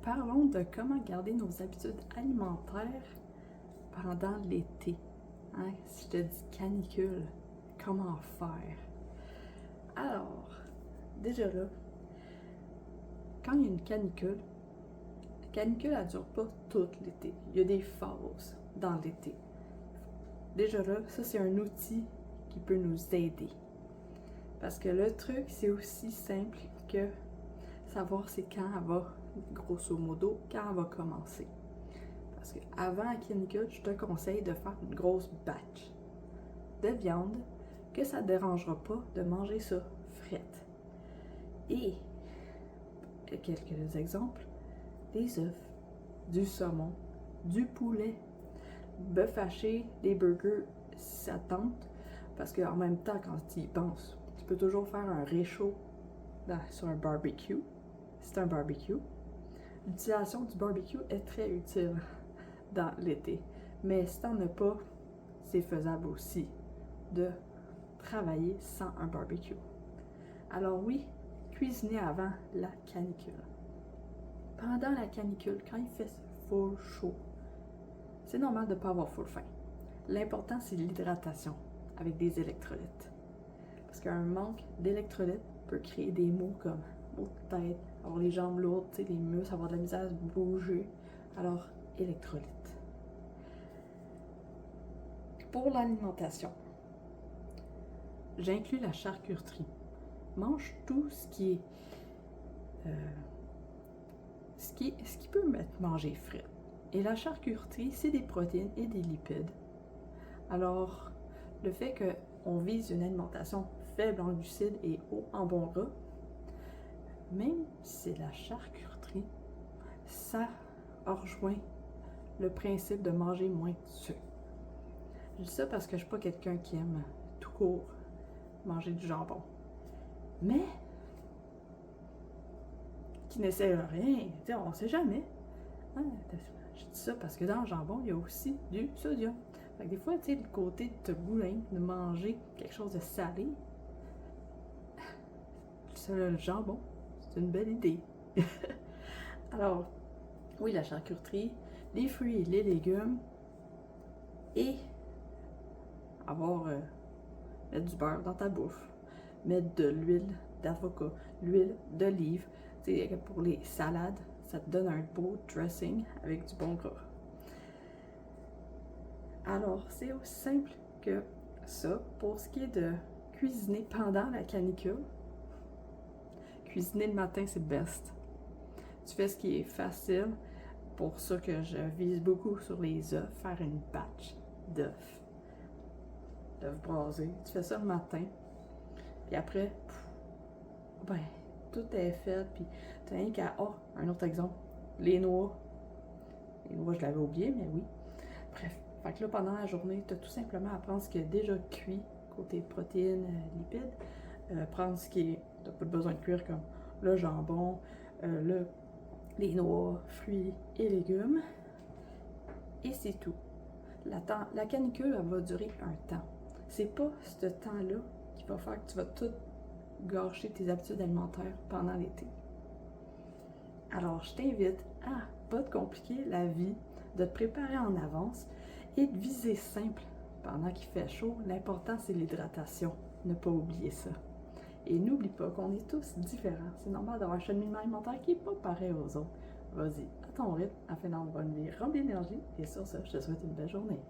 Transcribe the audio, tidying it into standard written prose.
Parlons de comment garder nos habitudes alimentaires pendant l'été. Hein? Si je te dis canicule, comment faire? Alors, déjà là, quand il y a une canicule, la canicule, elle ne dure pas tout l'été. Il y a des phases dans l'été. Déjà là, ça c'est un outil qui peut nous aider. Parce que le truc, c'est aussi simple que savoir c'est quand elle va, grosso modo, quand elle va commencer. Parce qu'avant la canicule, je te conseille de faire une grosse batch de viande, que ça ne te dérangera pas de manger ça frette. Et, quelques exemples, des œufs, du saumon, du poulet, bœuf haché, des burgers, si ça tente. Parce qu'en même temps, quand tu y penses, tu peux toujours faire un réchaud sur un barbecue. C'est un barbecue. L'utilisation du barbecue est très utile dans l'été. Mais si t'en as pas, c'est faisable aussi de travailler sans un barbecue. Alors oui, cuisiner avant la canicule. Pendant la canicule, quand il fait full chaud, c'est normal de ne pas avoir full faim. L'important, c'est l'hydratation avec des électrolytes. Parce qu'un manque d'électrolytes peut créer des maux comme maux de tête, avoir les jambes lourdes, les muscles, avoir de la misère à bouger. Alors, électrolytes. Pour l'alimentation, j'inclus la charcuterie. Mange tout ce qui peut mettre manger frais. Et la charcuterie, c'est des protéines et des lipides. Alors, le fait qu'on vise une alimentation faible en glucides et haut en bons gras, même si c'est la charcuterie, ça rejoint le principe de manger moins de sucre. Je dis ça parce que je ne suis pas quelqu'un qui aime tout court manger du jambon. Mais qui n'essaie rien, on ne sait jamais. Hein? Je dis ça parce que dans le jambon, il y a aussi du sodium. Fait que des fois, le côté de te gouler, de manger quelque chose de salé, le jambon, c'est une belle idée. Alors, oui, la charcuterie, les fruits et les légumes, et mettre du beurre dans ta bouffe, mettre de l'huile d'avocat, l'huile d'olive. Pour les salades, ça te donne un beau dressing avec du bon gras. Alors, c'est aussi simple que ça. Pour ce qui est de cuisiner pendant la canicule, cuisiner le matin, c'est best. Tu fais ce qui est facile. Pour ça que je vise beaucoup sur les œufs, faire une batch d'œufs brasés. Tu fais ça le matin, puis après, tout est fait, puis tu n'as rien qu'à... Oh, un autre exemple, les noix. Les noix, je l'avais oublié, mais oui. Bref, fait que là, pendant la journée, tu as tout simplement à prendre ce qui est déjà cuit, côté protéines, lipides. Prendre ce qui est... Tu n'as pas besoin de cuire, comme le jambon, les noix, fruits et légumes. Et c'est tout. La canicule, elle va durer un temps. C'est pas ce temps-là qui va faire que tu vas tout gâcher tes habitudes alimentaires pendant l'été. Alors, je t'invite à pas te compliquer la vie, de te préparer en avance et de viser simple. Pendant qu'il fait chaud, l'important, c'est l'hydratation. Ne pas oublier ça. Et n'oublie pas qu'on est tous différents. C'est normal d'avoir un cheminement alimentaire qui n'est pas pareil aux autres. Vas-y, à ton rythme, afin d'avoir une vie remplie d'énergie. Et sur ça, je te souhaite une belle journée.